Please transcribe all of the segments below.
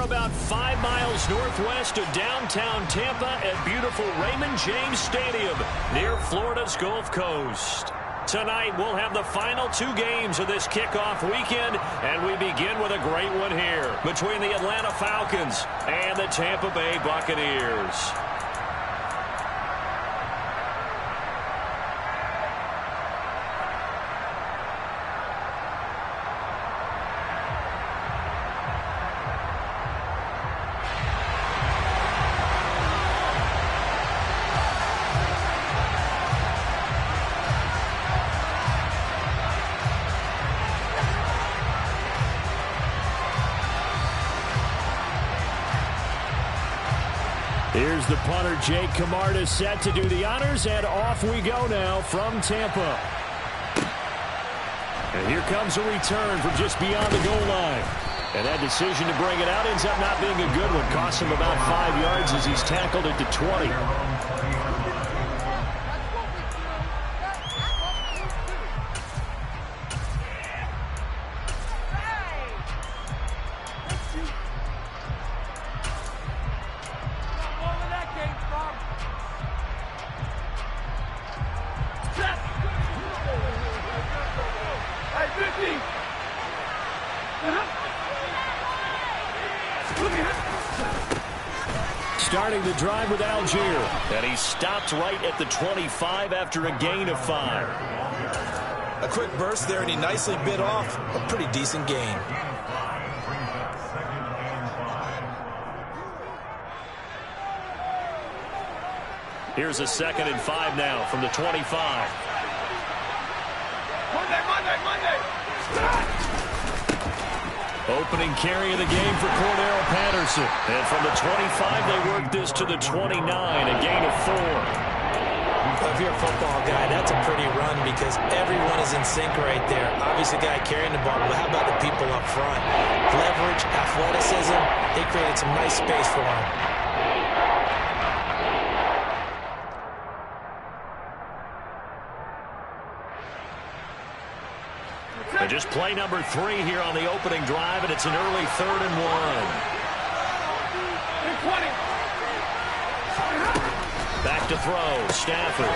about 5 miles northwest of downtown Tampa at beautiful Raymond James Stadium near Florida's Gulf Coast. Tonight, we'll have the final 2 games of this kickoff weekend, and we begin with a great one here between the Atlanta Falcons and the Tampa Bay Buccaneers. Here's the punter, Jake Camarda, set to do the honors, and off we go now from Tampa. And here comes a return from just beyond the goal line. And that decision to bring it out ends up not being a good one. Costs him about 5 yards as he's tackled at the 20. Starting the drive with Algier. And he stopped right at the 25 after a gain of 5. A quick burst there, and he nicely bit off a pretty decent gain. Here's a 2nd and 5 now from the 25. Monday. Opening carry of the game for Cordero Patterson. And from the 25, they work this to the 29, a gain of 4. If you're a football guy, that's a pretty run because everyone is in sync right there. Obviously, the guy carrying the ball, but how about the people up front? Leverage, athleticism, they created some nice space for him. And just play number 3 here on the opening drive, and it's an early 3rd and 1. Back to throw, Stafford.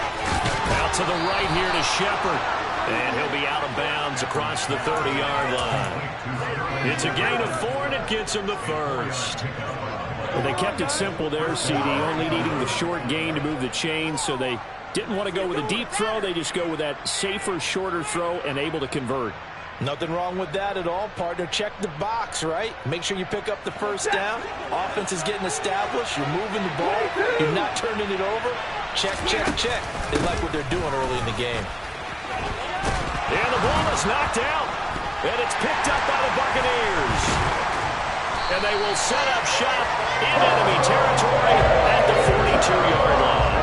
Out to the right here to Shepard. And he'll be out of bounds across the 30-yard line. It's a gain of 4, and it gets him the first. Well, they kept it simple there, CD, only needing the short gain to move the chains, so they didn't want to go with a deep throw. They just go with that safer, shorter throw and able to convert. Nothing wrong with that at all, partner. Check the box, right? Make sure you pick up the first down. Offense is getting established. You're moving the ball. You're not turning it over. Check, check, check. They like what they're doing early in the game. And the ball is knocked out. And it's picked up by the Buccaneers. And they will set up shop in enemy territory at the 42-yard line.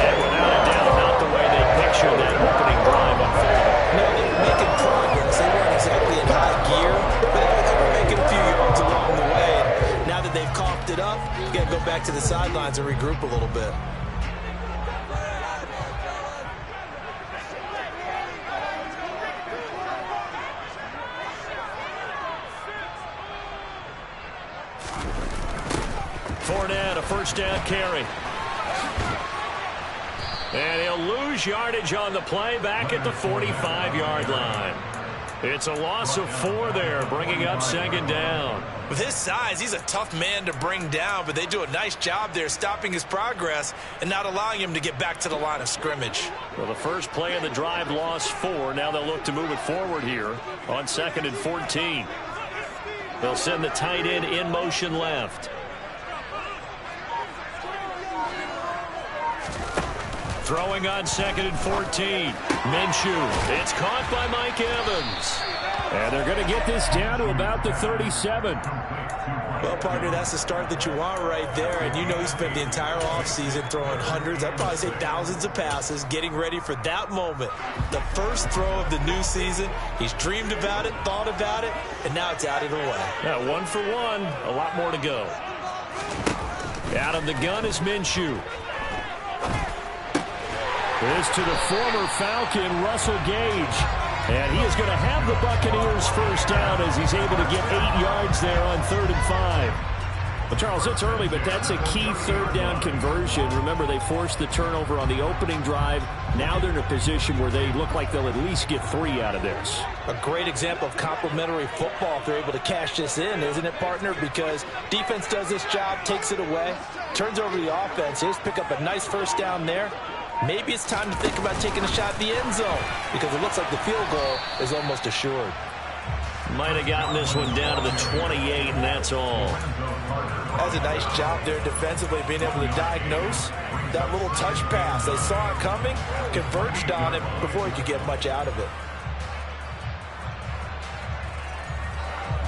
And without a doubt, not the way they pictured that opening drive unfolding. No, they were making progress. They weren't exactly in high gear, but they were making a few yards along the way. And now that they've coughed it up, you got to go back to the sidelines and regroup a little bit. Fournette, a first down carry. And he'll lose yardage on the play back at the 45-yard line. It's a loss of 4 there, bringing up 2nd down. With his size, he's a tough man to bring down, but they do a nice job there stopping his progress and not allowing him to get back to the line of scrimmage. Well, the first play of the drive lost 4. Now they'll look to move it forward here on 2nd and 14. They'll send the tight end in motion left. Throwing on 2nd and 14. Minshew. It's caught by Mike Evans. And they're going to get this down to about the 37. Well, partner, that's the start that you want right there. And you know he spent the entire offseason throwing hundreds, I'd probably say thousands of passes, getting ready for that moment. The first throw of the new season. He's dreamed about it, thought about it, and now it's out of the way. Yeah, 1 for 1. A lot more to go. Out of the gun is Minshew. This to the former Falcon, Russell Gage. And he is going to have the Buccaneers first down as he's able to get 8 yards there on 3rd and 5. Well, Charles, it's early, but that's a key third down conversion. Remember, they forced the turnover on the opening drive. Now they're in a position where they look like they'll at least get 3 out of this. A great example of complementary football if they're able to cash this in, isn't it, partner? Because defense does this job, takes it away, turns over the offense. They just pick up a nice first down there. Maybe it's time to think about taking a shot at the end zone because it looks like the field goal is almost assured. Might have gotten this one down to the 28, and that's all. That's a nice job there defensively, being able to diagnose that little touch pass. They saw it coming, converged on it before he could get much out of it.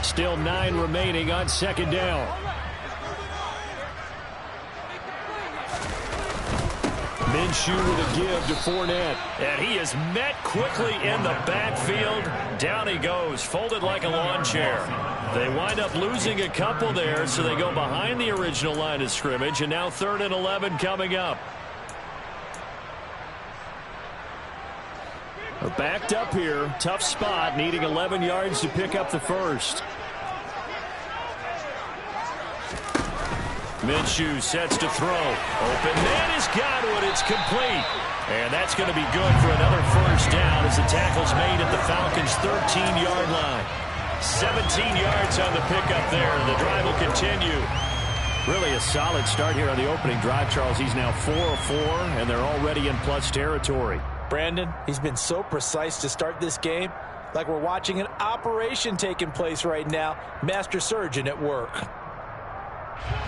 Still 9 remaining on second down. Minshew with a give to Fournette. And he is met quickly in the backfield. Down he goes, folded like a lawn chair. They wind up losing a couple there, so they go behind the original line of scrimmage, and now 3rd and 11 coming up. They're backed up here. Tough spot, needing 11 yards to pick up the first. Minshew sets to throw. Open man is Godwin. It's complete. And that's going to be good for another first down as the tackle's made at the Falcons' 13-yard line. 17 yards on the pickup there. The drive will continue. Really a solid start here on the opening drive, Charles. He's now 4 of 4, and they're already in plus territory. Brandon, he's been so precise to start this game, like we're watching an operation taking place right now. Master surgeon at work.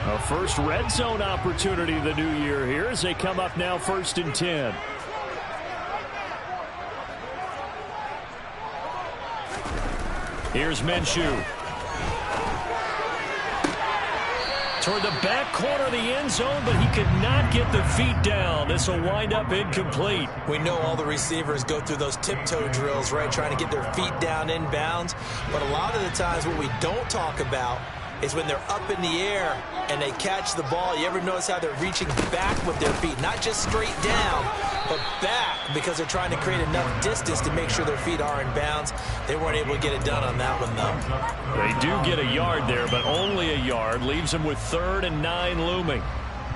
A first red zone opportunity the new year here as they come up now 1st and 10. Here's Minshew. Toward the back corner of the end zone, but he could not get the feet down. This will wind up incomplete. We know all the receivers go through those tiptoe drills, right, trying to get their feet down inbounds. But a lot of the times what we don't talk about is when they're up in the air and they catch the ball. You ever notice how they're reaching back with their feet? Not just straight down, but back, because they're trying to create enough distance to make sure their feet are in bounds. They weren't able to get it done on that one, though. They do get a yard there, but only a yard. Leaves them with 3rd and 9 looming.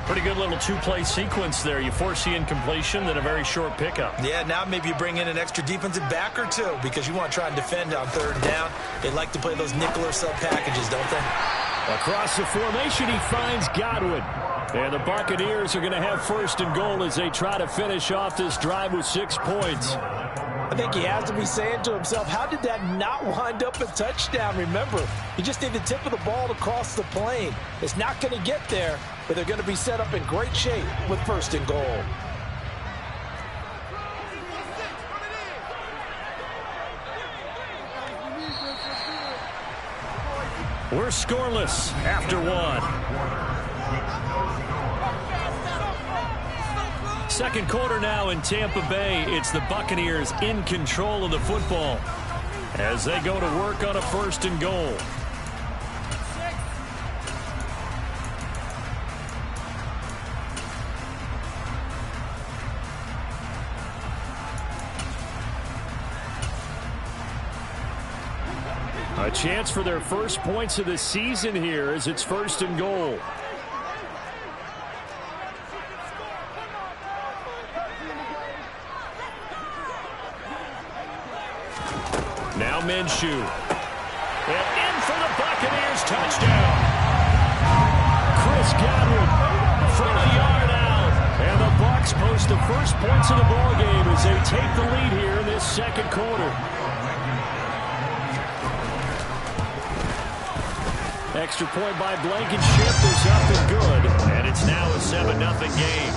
Pretty good little 2-play sequence there. You force the incompletion, then a very short pickup. Yeah, now maybe you bring in an extra defensive back or two because you want to try and defend on 3rd down. They like to play those nickel or sub packages, don't they? Across the formation, he finds Godwin. And the Buccaneers are going to have 1st and goal as they try to finish off this drive with 6 points. I think he has to be saying to himself, how did that not wind up a touchdown? Remember, he just need the tip of the ball to cross the plane. It's not going to get there, but they're going to be set up in great shape with 1st and goal. We're scoreless after 1. Second quarter now in Tampa Bay. It's the Buccaneers in control of the football as they go to work on a 1st and goal. A chance for their first points of the season here as it's 1st and goal. Now Minshew. And in for the Buccaneers, touchdown. Chris Godwin from a yard out. And the Bucs post the first points of the ball game as they take the lead here in this second quarter. Extra point by Blankenship is up and good. And it's now a 7-0 game.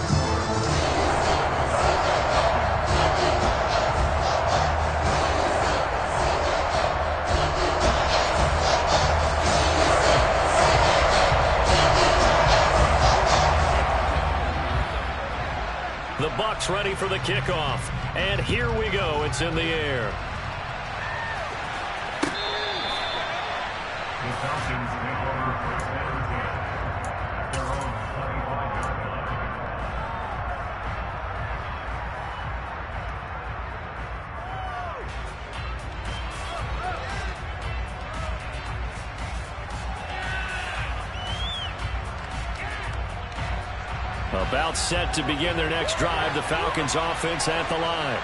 The Bucs ready for the kickoff. And here we go. It's in the air. About set to begin their next drive. The Falcons offense at the line.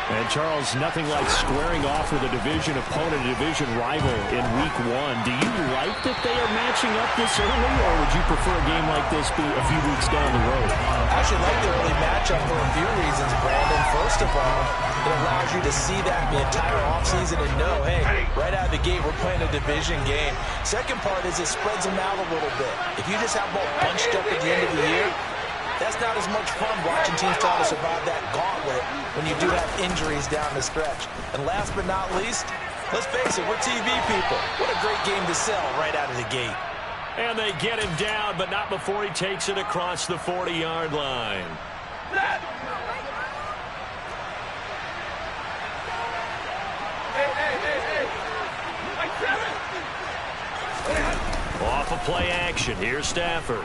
And, Charles, nothing like squaring off with a division opponent, a division rival in Week 1. Do you like that they are matching up this early, or would you prefer a game like this be a few weeks down the road? I actually like the early matchup for a few reasons, Brandon. First of all, it allows you to see that the entire offseason and know, hey, right out of the gate, we're playing a division game. Second part is it spreads them out a little bit. If you just have them all bunched up at the end of the year, that's not as much fun watching teams try to survive that gauntlet when you do have injuries down the stretch. And last but not least, let's face it, we're TV people. What a great game to sell right out of the gate. And they get him down, but not before he takes it across the 40-yard line. Off of play action, here's Stafford.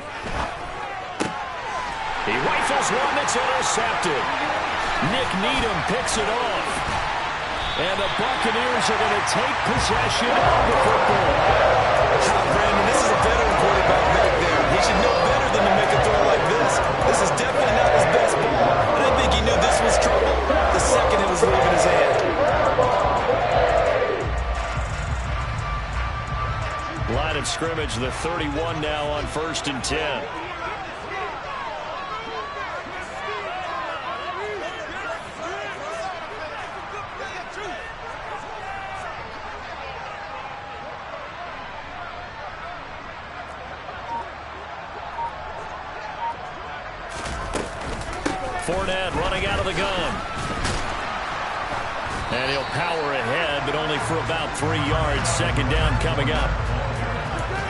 He rifles one that's intercepted. Nick Needham picks it off. And the Buccaneers are going to take possession of the football. Brandon, this is a veteran quarterback back there. He should know better than to make a throw like this. This is definitely not his best ball. And I think he knew this was trouble the second it was leaving his hand. Line of scrimmage, the 31 now on 1st and 10. Fournette running out of the gun. And he'll power ahead, but only for about 3 yards. Second down coming up.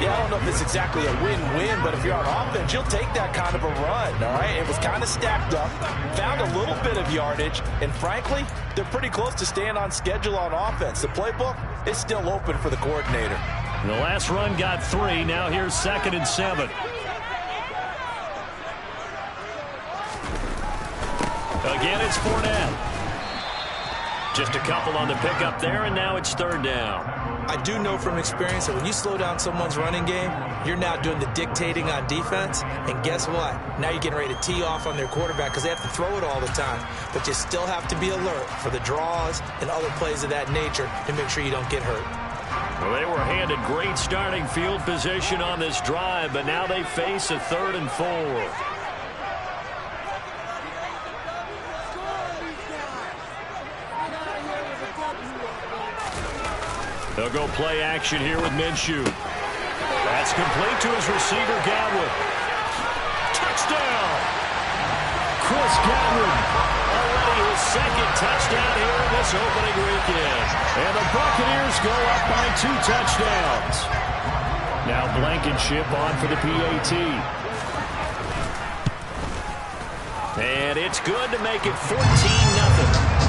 Yeah, I don't know if it's exactly a win-win, but if you're on offense, you'll take that kind of a run, all right? It was kind of stacked up, found a little bit of yardage, and frankly, they're pretty close to staying on schedule on offense. The playbook is still open for the coordinator. The last run got 3. Now here's 2nd and 7. Again, it's Fournette. Just a couple on the pickup there, and now it's 3rd down. I do know from experience that when you slow down someone's running game, you're now doing the dictating on defense. And guess what? Now you're getting ready to tee off on their quarterback because they have to throw it all the time. But you still have to be alert for the draws and other plays of that nature to make sure you don't get hurt. Well, they were handed great starting field position on this drive, but now they face a 3rd and 4. They'll go play action here with Minshew. That's complete to his receiver, Godwin. Touchdown! Chris Godwin. Already his 2nd touchdown here in this opening weekend. And the Buccaneers go up by 2 touchdowns. Now Blankenship on for the PAT. And it's good to make it 14-0.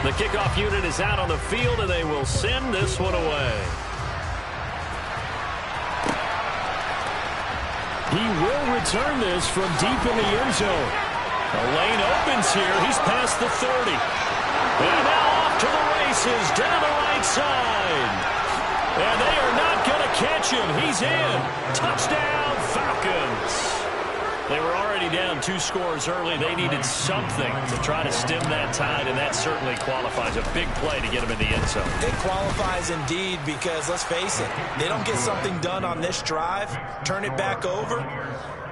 The kickoff unit is out on the field, and they will send this one away. He will return this from deep in the end zone. The lane opens here. He's past the 30. And now off to the races down the right side. And they are not going to catch him. He's in. Touchdown, Falcons. They were already down 2 scores early. They needed something to try to stem that tide, and that certainly qualifies. A big play to get them in the end zone. It qualifies indeed because, let's face it, they don't get something done on this drive, turn it back over,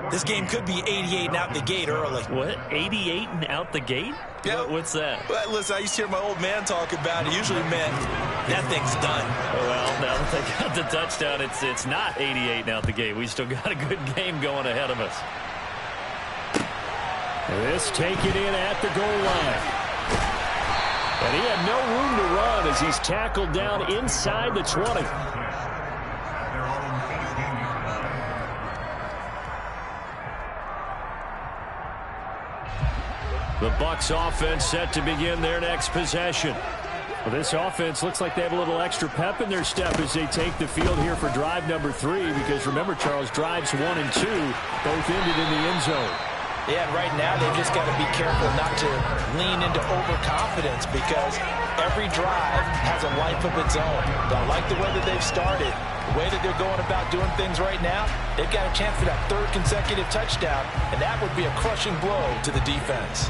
this game could be 88 and out the gate early. What? 88 and out the gate? Yeah. What's that? Well, listen, I used to hear my old man talk about it. Usually meant that thing's done. Well, now that they got the touchdown, it's not 88 and out the gate. We still got a good game going ahead of us. This taken in at the goal line. And he had no room to run as he's tackled down inside the 20. The Bucs offense set to begin their next possession. Well, this offense looks like they have a little extra pep in their step as they take the field here for drive number 3, because remember, Charles, drives 1 and 2 both ended in the end zone. Yeah, and right now they've just got to be careful not to lean into overconfidence because every drive has a life of its own. Don't like the way that they've started. The way that they're going about doing things right now, they've got a chance for that third consecutive touchdown, and that would be a crushing blow to the defense.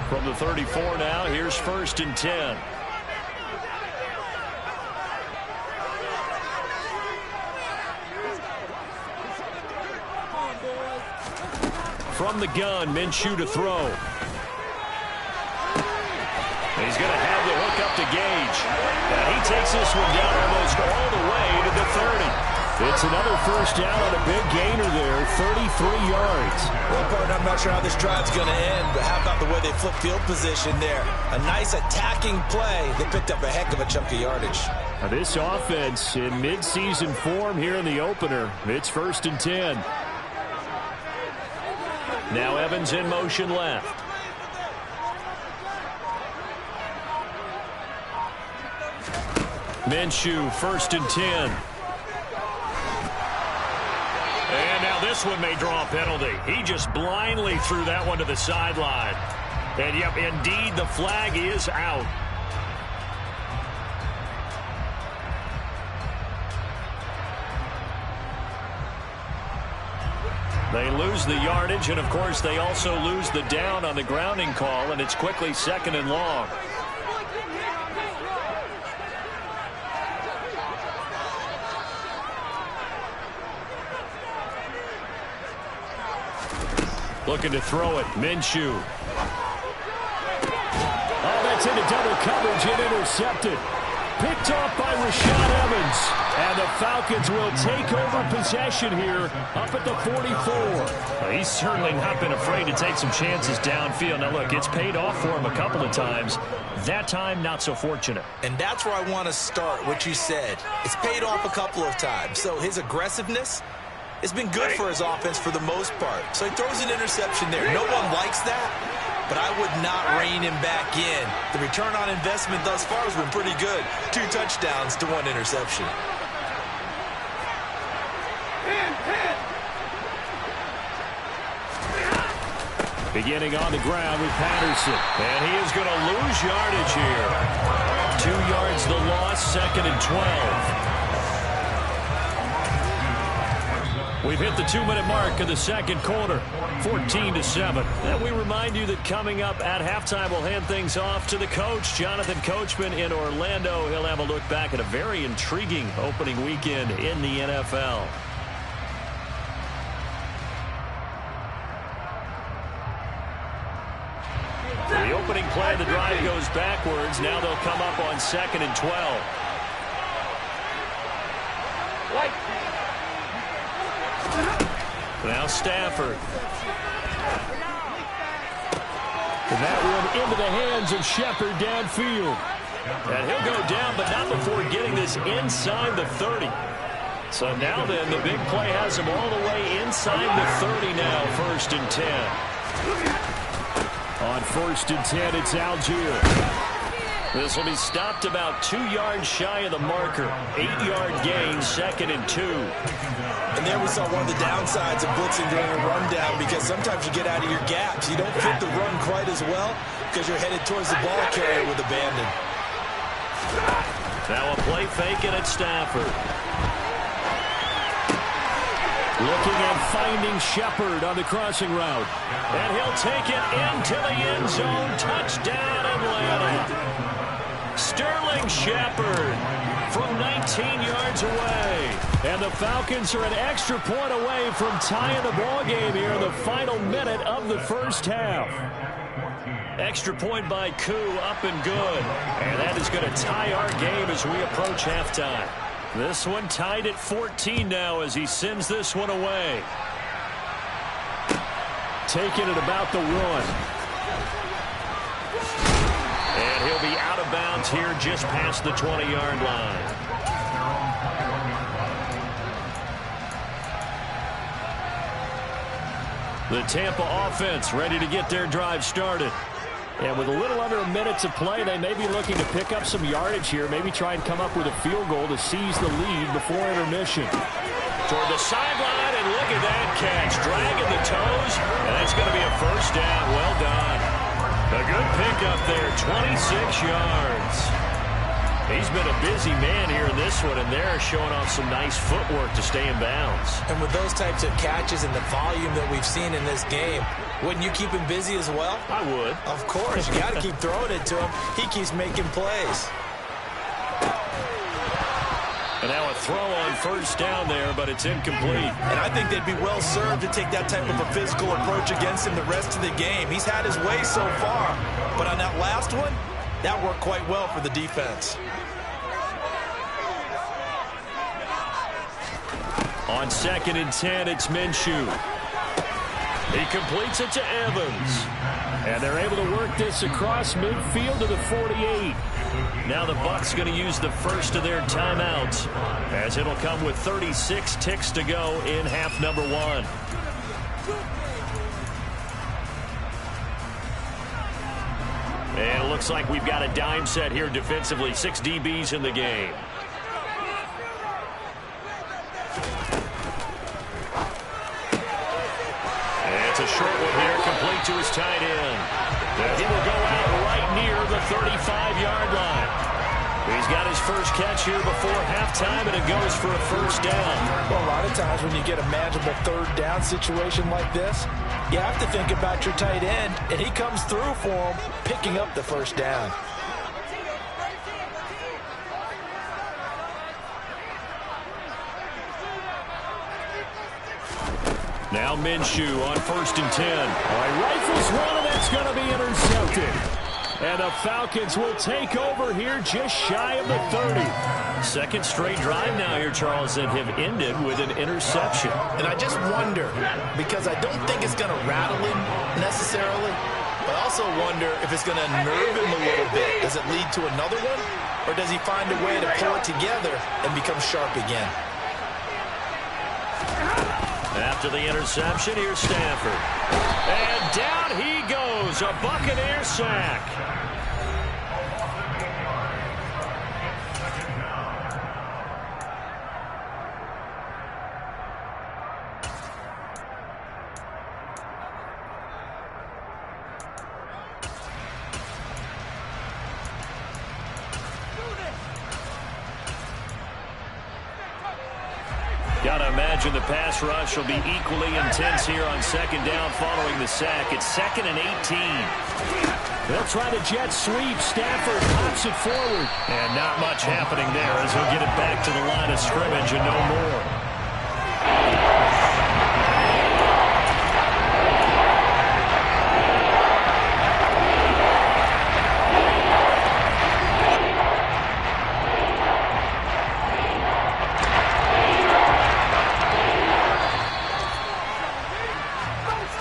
From the 34 now, here's 1st and 10. From the gun, Minshew to throw. He's going to have the hook up to Gage. And he takes this one down almost all the way to the 30. It's another first down on a big gainer there, 33 yards. Well, partner, I'm not sure how this drive's going to end, but how about the way they flip field position there? A nice attacking play. They picked up a heck of a chunk of yardage. Now this offense in midseason form here in the opener. It's 1st and 10. Now Evans in motion left. Minshew, 1st and 10. And now this one may draw a penalty. He just blindly threw that one to the sideline. And yep, indeed, the flag is out. They lose the yardage, and of course they also lose the down on the grounding call, and it's quickly 2nd and long. Looking to throw it, Minshew. Oh, that's into double coverage and intercepted. Picked off by Rashad Evans. And the Falcons will take over possession here up at the 44. Well, he's certainly not been afraid to take some chances downfield. Now, look, it's paid off for him a couple of times. That time, not so fortunate. And that's where I want to start, what you said. It's paid off a couple of times. So his aggressiveness has been good for his offense for the most part. So he throws an interception there. No one likes that, but I would not rein him back in. The return on investment thus far has been pretty good. 2 touchdowns to 1 interception. Beginning on the ground with Patterson. And he is going to lose yardage here. 2 yards the loss, 2nd and 12. We've hit the 2-minute mark of the second quarter, 14-7. And we remind you that coming up at halftime, we'll hand things off to the coach, Jonathan Coachman in Orlando. He'll have a look back at a very intriguing opening weekend in the NFL. The opening play of the drive goes backwards. Now they'll come up on 2nd and 12. Now Stafford. And that one into the hands of Shepard downfield. And he'll go down, but not before getting this inside the 30. So now then, the big play has him all the way inside the 30 now, 1st and 10. On 1st and 10, it's Algier. This will be stopped about 2 yards shy of the marker. 8-yard gain, 2nd and 2. And there we saw one of the downsides of blitzing during a rundown because sometimes you get out of your gaps. You don't fit the run quite as well because you're headed towards the ball carrier with abandon. Now a play fake and it's Stafford. Looking and finding Shepard on the crossing route. And he'll take it into the end zone. Touchdown, Atlanta. Sterling Shepard from 19 yards away. And the Falcons are an extra point away from tying the ball game here in the final minute of the first half. Extra point by Koo, up and good. And that is going to tie our game as we approach halftime. This one tied at 14 now as he sends this one away. Taking it about the 1. And he'll be out of bounds here just past the 20-yard line. The Tampa offense ready to get their drive started. And with a little under a minute to play, they may be looking to pick up some yardage here, maybe try and come up with a field goal to seize the lead before intermission. Toward the sideline and looking at that catch, dragging the toes, and that's going to be a first down. Well done. A good pickup there, 26 yards. He's been a busy man here in this one, and they're showing off some nice footwork to stay in bounds. And with those types of catches and the volume that we've seen in this game, wouldn't you keep him busy as well? I would. Of course. You got to keep throwing it to him. He keeps making plays. And now a throw on first down there, but it's incomplete. And I think they'd be well served to take that type of a physical approach against him the rest of the game. He's had his way so far, but on that last one, that worked quite well for the defense. On 2nd and 10, it's Minshew. He completes it to Evans. And they're able to work this across midfield to the 48. Now the Bucs going to use the first of their timeouts, as it'll come with 36 ticks to go in half number 1. And it looks like we've got a dime set here defensively. 6 DBs in the game. A short one here, complete to his tight end. He will go out right near the 35-yard line. He's got his first catch here before halftime, and it goes for a first down. Well, a lot of times when you get a manageable third down situation like this, you have to think about your tight end, and he comes through for him, picking up the first down. Now Minshew on 1st and 10. All right, rifles one, and that's going to be intercepted. And the Falcons will take over here just shy of the 30. Second straight drive now here, Charles, that have ended with an interception. And I just wonder, because I don't think it's going to rattle him necessarily, but I also wonder if it's going to nerve him a little bit. Does it lead to another one, or does he find a way to pull it together and become sharp again? After the interception, here's Stafford. And down he goes, a Buccaneer sack. Got to imagine the pass rush will be equally intense here on 2nd down following the sack. It's 2nd and 18. They'll try the jet sweep. Stafford pops it forward. And not much happening there as he'll get it back to the line of scrimmage and no more.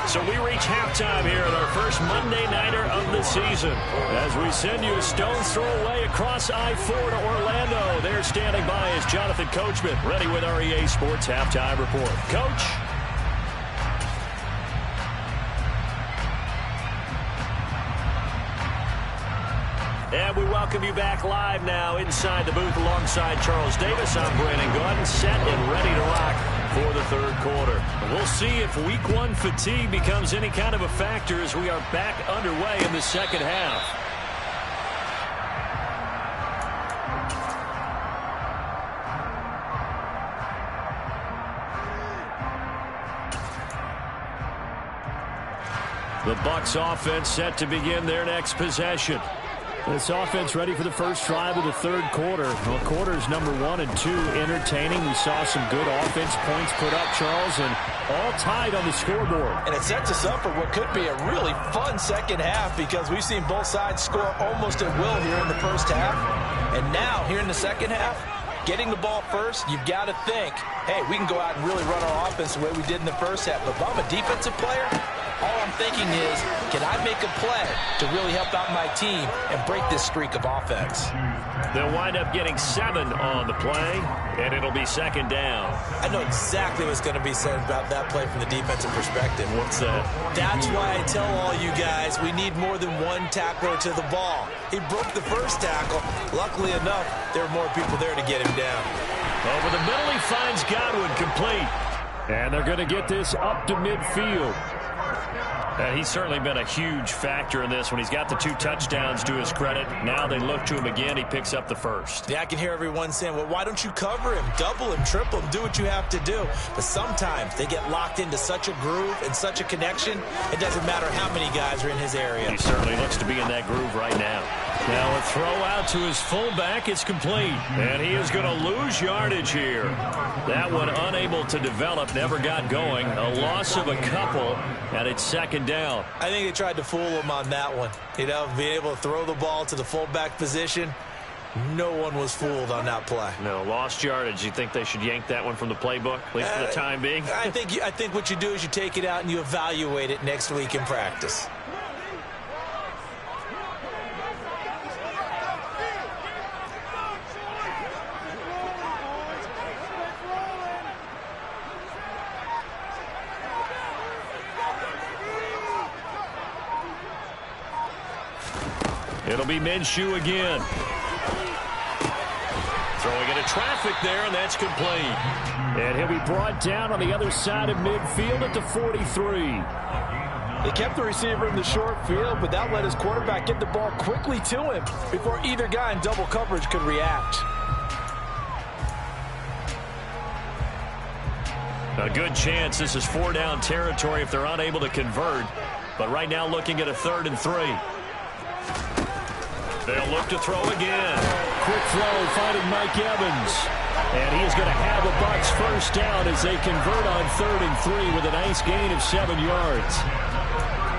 So we reach halftime here at our first Monday Nighter of the season as we send you a stone's throw away across I-4 to Orlando. There standing by is Jonathan Coachman, ready with our EA Sports Halftime Report. Coach? And we welcome you back live now inside the booth alongside Charles Davis. I'm Brandon Gaudin, set and ready to rock for the third quarter. We'll see if week 1 fatigue becomes any kind of a factor as we are back underway in the second half. The Bucs offense set to begin their next possession. This offense ready for the first drive of the third quarter. Well, quarters number 1 and 2 entertaining. We saw some good offense points put up, Charles, and all tied on the scoreboard. And it sets us up for what could be a really fun second half because we've seen both sides score almost at will here in the first half. And now, here in the second half, getting the ball first, you've got to think, hey, we can go out and really run our offense the way we did in the first half. But if I'm a defensive player, all I'm thinking is, can I make a play to really help out my team and break this streak of offense? They'll wind up getting 7 on the play, and it'll be second down. I know exactly what's going to be said about that play from the defensive perspective. What's that? That's why I tell all you guys we need more than one tackler to the ball. He broke the first tackle. Luckily enough, there were more people there to get him down. Over the middle, he finds Godwin complete. And they're going to get this up to midfield. He's certainly been a huge factor in this when he's got the 2 touchdowns to his credit. Now they look to him again. He picks up the first. Yeah, I can hear everyone saying, well, why don't you cover him, double him, triple him, do what you have to do. But sometimes they get locked into such a groove and such a connection, it doesn't matter how many guys are in his area. He certainly looks to be in that groove right now. Now a throw out to his fullback is complete. And he is going to lose yardage here. That one unable to develop, never got going. A loss of a couple, and it's second down. I think they tried to fool him on that one. You know, being able to throw the ball to the fullback position. No one was fooled on that play. No, lost yardage. You think they should yank that one from the playbook, at least for the time being? I think what you do is you take it out and you evaluate it next week in practice. It'll be Minshew again. Throwing into traffic there, and that's complete. And he'll be brought down on the other side of midfield at the 43. They kept the receiver in the short field, but that let his quarterback get the ball quickly to him before either guy in double coverage could react. A good chance this is 4-down territory if they're unable to convert. But right now looking at a 3rd and 3. They'll look to throw again. Quick throw finding Mike Evans. And he is going to have the Bucs first down as they convert on 3rd and 3 with a nice gain of 7 yards.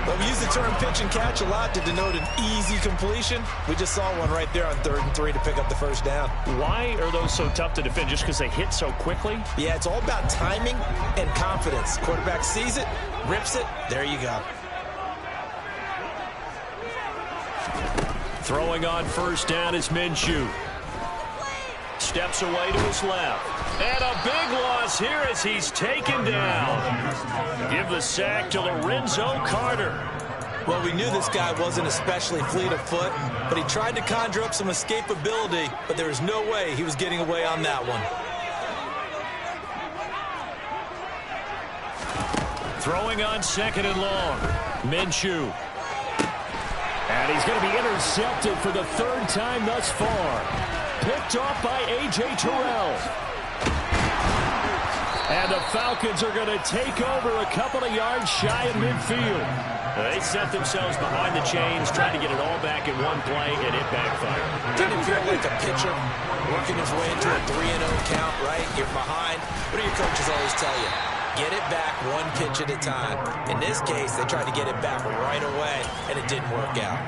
Well, we use the term pitch and catch a lot to denote an easy completion. We just saw one right there on 3rd and 3 to pick up the first down. Why are those so tough to defend? Just because they hit so quickly? Yeah, it's all about timing and confidence. Quarterback sees it, rips it, there you go. Throwing on first down is Minshew. Steps away to his left. And a big loss here as he's taken down. Give the sack to Lorenzo Carter. Well, we knew this guy wasn't especially fleet of foot, but he tried to conjure up some escapability, but there was no way he was getting away on that one. Throwing on 2nd and long. Minshew. And he's going to be intercepted for the 3rd time thus far. Picked off by A.J. Terrell. And the Falcons are going to take over a couple of yards shy of midfield. They set themselves behind the chains, trying to get it all back in one play, and it backfired. Didn't it feel like a pitcher working his way into a 3-0 count, right? You're behind. What do your coaches always tell you? Get it back one pitch at a time. In this case, they tried to get it back right away, and it didn't work out.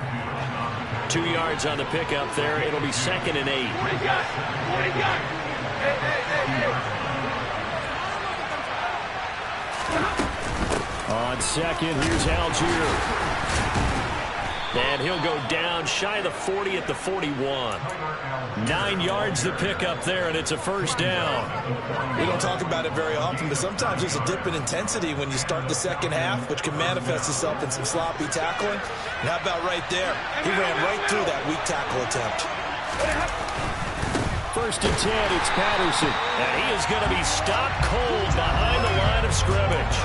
2 yards on the pickup there. It'll be 2nd and 8. On 2nd, here's Algier. And he'll go down shy of the 40 at the 41. 9 yards to pick up there, and it's a first down. We don't talk about it very often, but sometimes there's a dip in intensity when you start the second half, which can manifest itself in some sloppy tackling. And how about right there? He ran right through that weak tackle attempt. 1st and 10, it's Patterson. And he is going to be stopped cold behind the line of scrimmage.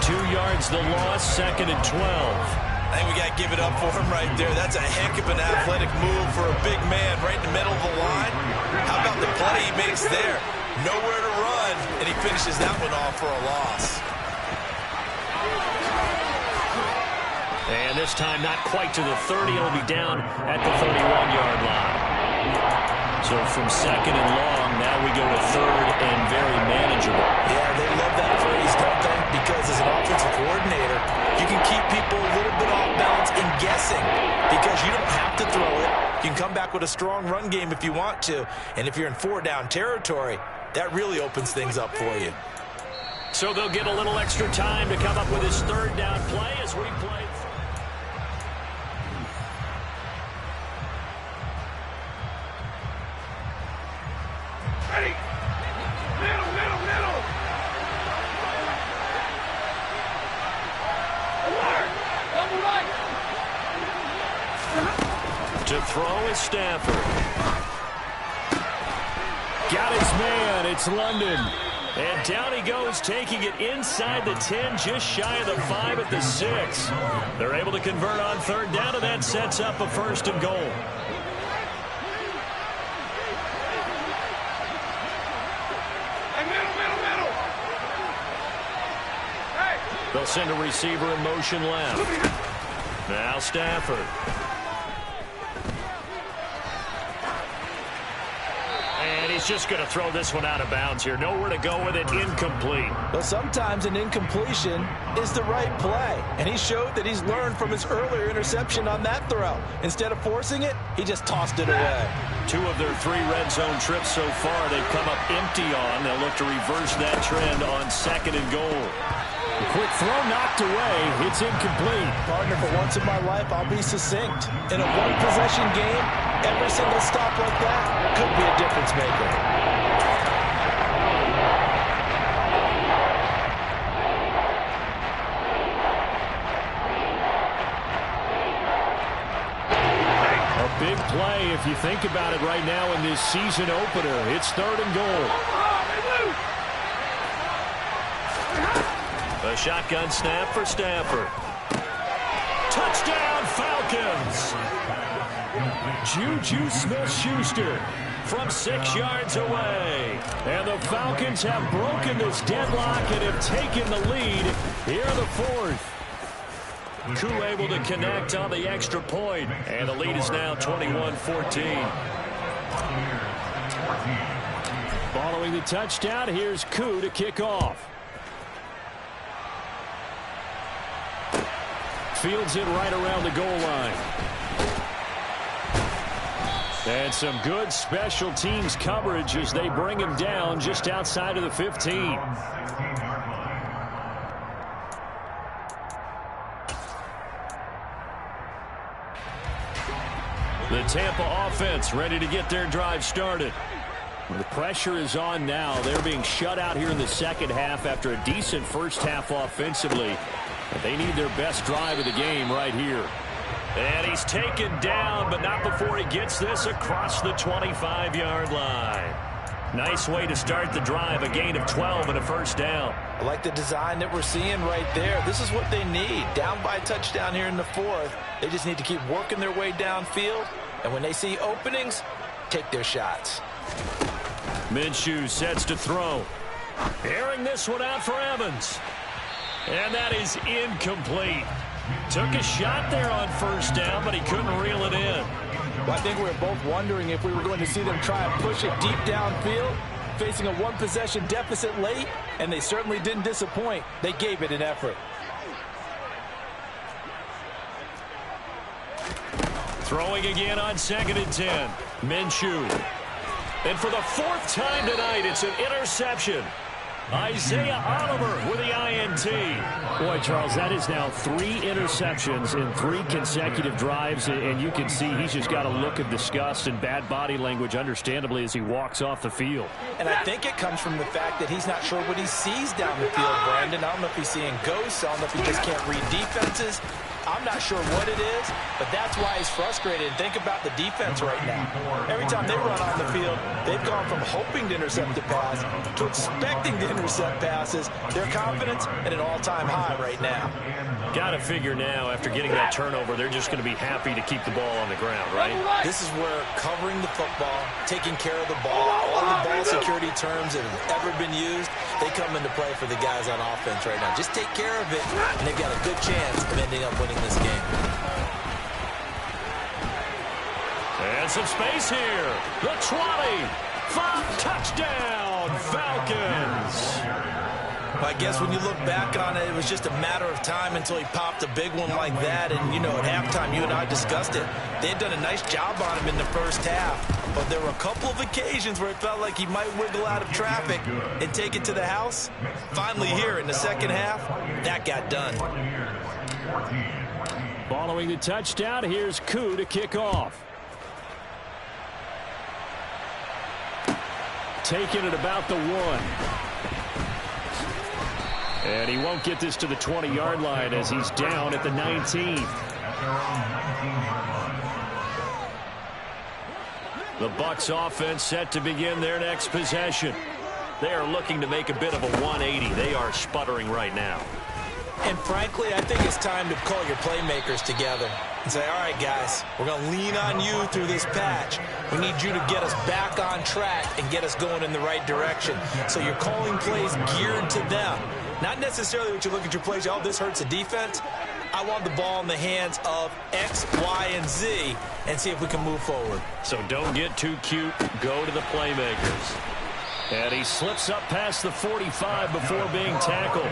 2 yards the loss, 2nd and 12. I think we got to give it up for him right there. That's a heck of an athletic move for a big man right in the middle of the line. How about the play he makes there? Nowhere to run, and he finishes that one off for a loss. And this time not quite to the 30. It'll be down at the 31-yard line. So from 2nd and long, now we go to 3rd and very manageable. Yeah, they love that phrase, don't they? Because as an offensive coordinator, you can keep people a little bit off balance in guessing because you don't have to throw it. You can come back with a strong run game if you want to. And if you're in 4-down territory, that really opens things up for you. So they'll get a little extra time to come up with his 3rd down play as we play. Ready. Middle. Double right. To throw is Stafford. Got his man. It's London. And down he goes, taking it inside the 10, just shy of the 5 at the 6. They're able to convert on third down, and that sets up a 1st and goal. They'll send a receiver in motion left. Now Stafford. And he's just going to throw this one out of bounds here. Nowhere to go with it. Incomplete. Well, sometimes an incompletion is the right play. And he showed that he's learned from his earlier interception on that throw. Instead of forcing it, he just tossed it away. 2 of their 3 red zone trips so far they've come up empty on. They'll look to reverse that trend on 2nd and goal. A quick throw knocked away. It's incomplete. Partner, for once in my life, I'll be succinct. In a one-possession game, every single stop like that could be a difference maker. A big play if you think about it right now in this season opener. It's 3rd and goal. A shotgun snap for Stafford. Touchdown, Falcons! Juju Smith-Schuster from 6 yards away. And the Falcons have broken this deadlock and have taken the lead here in the 4th. Koo able to connect on the extra point, and the lead is now 21-14. Following the touchdown, here's Koo to kick off. Fields it right around the goal line. And some good special teams coverage as they bring him down just outside of the 15. The Tampa offense ready to get their drive started. The pressure is on now. They're being shut out here in the 2nd half after a decent first half offensively. They need their best drive of the game right here. And he's taken down, but not before he gets this across the 25-yard line. Nice way to start the drive, a gain of 12 and a 1st down. I like the design that we're seeing right there. This is what they need. Down by a touchdown here in the 4th. They just need to keep working their way downfield. And when they see openings, take their shots. Minshew sets to throw. Airing this one out for Evans. And that is incomplete. Took a shot there on 1st down, but he couldn't reel it in. Well, I think we were both wondering if we were going to see them try and push it deep downfield, facing a one-possession deficit late, and they certainly didn't disappoint. They gave it an effort. Throwing again on 2nd and 10. Minshew. And for the 4th time tonight, it's an interception. Isaiah Oliver with the INT. Boy, Charles, that is now 3 interceptions in 3 consecutive drives, and you can see he's just got a look of disgust and bad body language, understandably, as he walks off the field. And I think it comes from the fact that he's not sure what he sees down the field, Brandon. I don't know if he's seeing ghosts. I don't know if he just can't read defenses. I'm not sure what it is, but that's why he's frustrated. And think about the defense right now. Every time they run on the field, they've gone from hoping to intercept the pass to expecting to intercept passes. Their confidence at an all-time high right now. Got to figure now, after getting that turnover, they're just going to be happy to keep the ball on the ground, right? This is where covering the football, taking care of the ball, all the ball security terms that have ever been used, they come into play for the guys on offense right now. Just take care of it, and they've got a good chance of ending up winning this game. And some space here. The 20. Touchdown, Falcons. I guess when you look back on it, it was just a matter of time until he popped a big one like that. And, you know, at halftime, you and I discussed it. They had done a nice job on him in the first half. But there were a couple of occasions where it felt like he might wiggle out of traffic and take it to the house. Finally here in the second half, that got done. Following the touchdown, here's Koo to kick off. Taking it about the 1. And he won't get this to the 20-yard line as he's down at the 19. The Bucs offense set to begin their next possession. They are looking to make a bit of a 180. They are sputtering right now. And frankly, I think it's time to call your playmakers together and say, all right, guys, we're going to lean on you through this patch. We need you to get us back on track and get us going in the right direction. So you're calling plays geared to them. Not necessarily what you look at your plays, oh, this hurts the defense. I want the ball in the hands of X, Y, and Z and see if we can move forward. So don't get too cute. Go to the playmakers. And he slips up past the 45 before being tackled.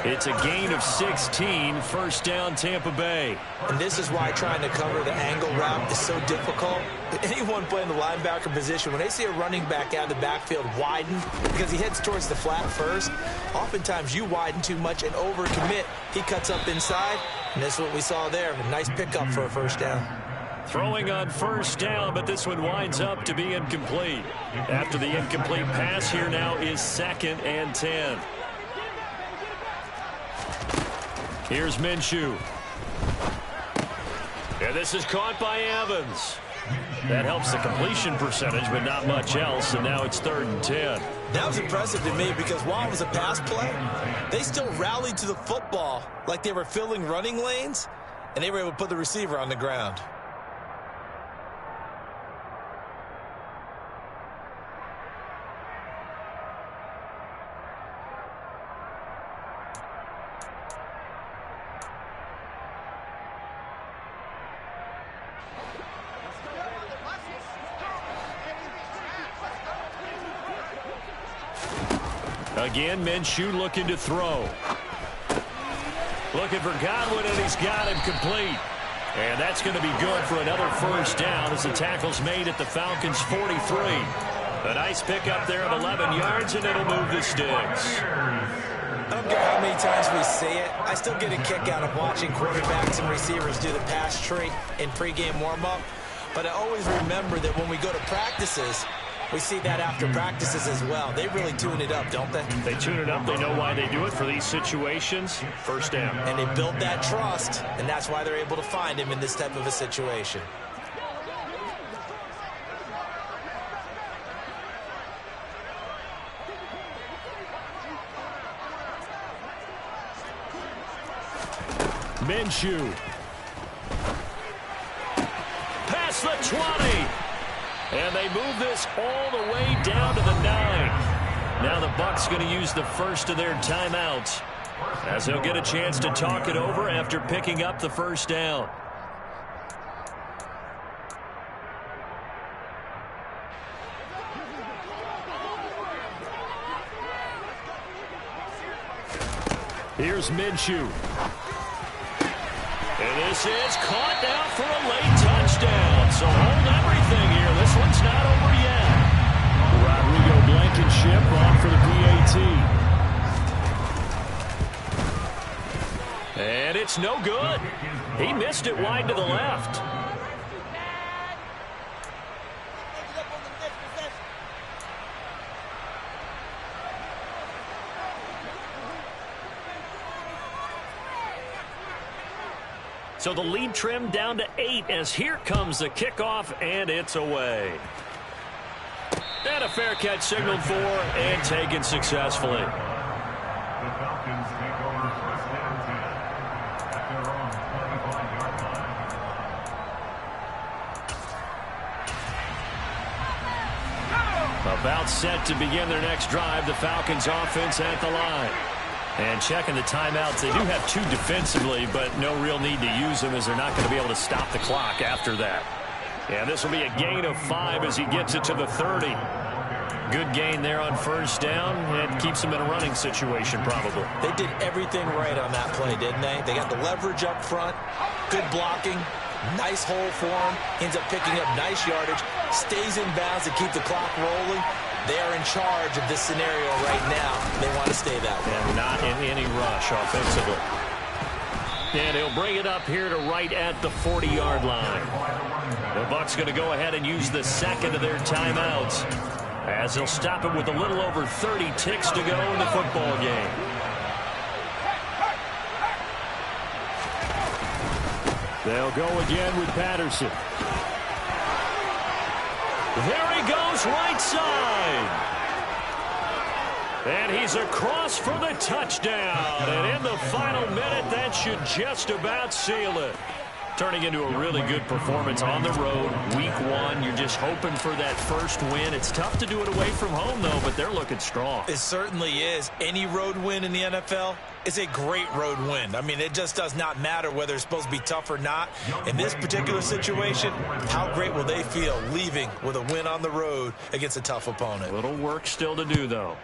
It's a gain of 16, first down Tampa Bay. And this is why trying to cover the angle route is so difficult. Anyone playing the linebacker position, when they see a running back out of the backfield widen, because he heads towards the flat first, oftentimes you widen too much and overcommit. He cuts up inside, and that's what we saw there. A nice pickup for a first down. Throwing on first down, but this one winds up to be incomplete. After the incomplete pass, here now is 2nd and 10. Here's Minshew. And this is caught by Evans. That helps the completion percentage, but not much else, and now it's 3rd and 10. That was impressive to me because while it was a pass play, they still rallied to the football like they were filling running lanes, and they were able to put the receiver on the ground. Again, Minshew looking to throw. Looking for Godwin, and he's got him complete. And that's going to be good for another first down as the tackle's made at the Falcons' 43. A nice pickup there of 11 yards, and it'll move the sticks. I don't care how many times we see it. I still get a kick out of watching quarterbacks and receivers do the pass tree in pregame warm-up. But I always remember that when we go to practices, we see that after practices as well. They really tune it up, don't they? They tune it up. They know why they do it for these situations. First down. And they build that trust, and that's why they're able to find him in this type of a situation. Minshew. Past the 20. And they move this all the way down to the 9. Now the Bucs going to use the first of their timeouts as they'll get a chance to talk it over after picking up the first down. Here's Minshew. And this is caught down for a late touchdown. So hold everything here. This one's not over yet. Rodrigo Blankenship on for the PAT. And it's no good. He missed it wide to the left. So the lead trimmed down to 8 as here comes the kickoff, and it's away. And a fair catch signaled for and taken successfully. The Falcons take over first and 10 at their own 25-yard line. About set to begin their next drive, the Falcons offense at the line. And checking the timeouts, they do have 2 defensively, but no real need to use them as they're not going to be able to stop the clock after that. And this will be a gain of 5 as he gets it to the 30. Good gain there on first down, and keeps them in a running situation probably. They did everything right on that play, didn't they? They got the leverage up front, good blocking, nice hole for him, ends up picking up nice yardage, stays in bounds to keep the clock rolling. They are in charge of this scenario right now. They want to stay that way. And not in any rush offensively. And he'll bring it up here to right at the 40-yard line. The Bucs going to go ahead and use the second of their timeouts as they'll stop it with a little over 30 ticks to go in the football game. They'll go again with Patterson. There he goes right side. And he's across for the touchdown. And in the final minute, that should just about seal it. Turning into a really good performance on the road. Week 1, you're just hoping for that first win. It's tough to do it away from home, though, but they're looking strong. It certainly is. Any road win in the NFL is a great road win. I mean, it just does not matter whether it's supposed to be tough or not. In this particular situation, how great will they feel leaving with a win on the road against a tough opponent? Little work still to do, though.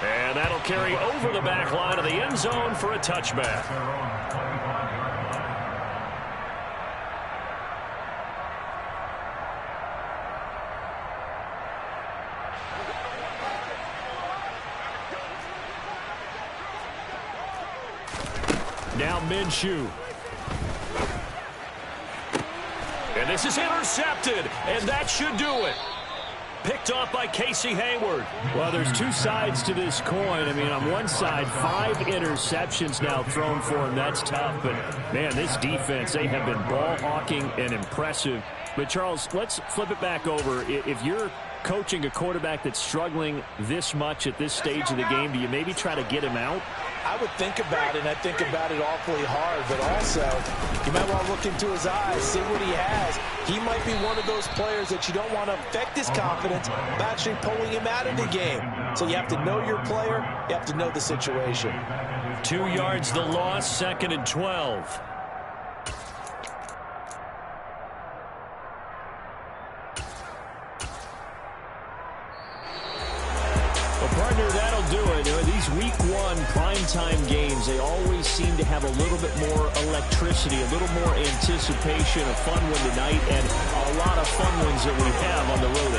And that'll carry over the back line of the end zone for a touchback. Now Minshew. And this is intercepted, and that should do it. Picked off by Casey Hayward. Well, there's two sides to this coin. I mean, on one side, 5 interceptions now thrown for him. That's tough. But, man, this defense, they have been ball hawking and impressive. But, Charles, let's flip it back over. If you're coaching a quarterback that's struggling this much at this stage of the game, do you maybe try to get him out? I would think about it, and I think about it awfully hard, but also you might want to look into his eyes, see what he has. He might be one of those players that you don't want to affect his confidence by actually pulling him out of the game. So you have to know your player, you have to know the situation. 2 yards the loss, 2nd and 12. Partner, that'll do it. These Week 1 primetime games, they always seem to have a little bit more electricity, a little more anticipation. A fun one tonight, and a lot of fun ones that we have on the road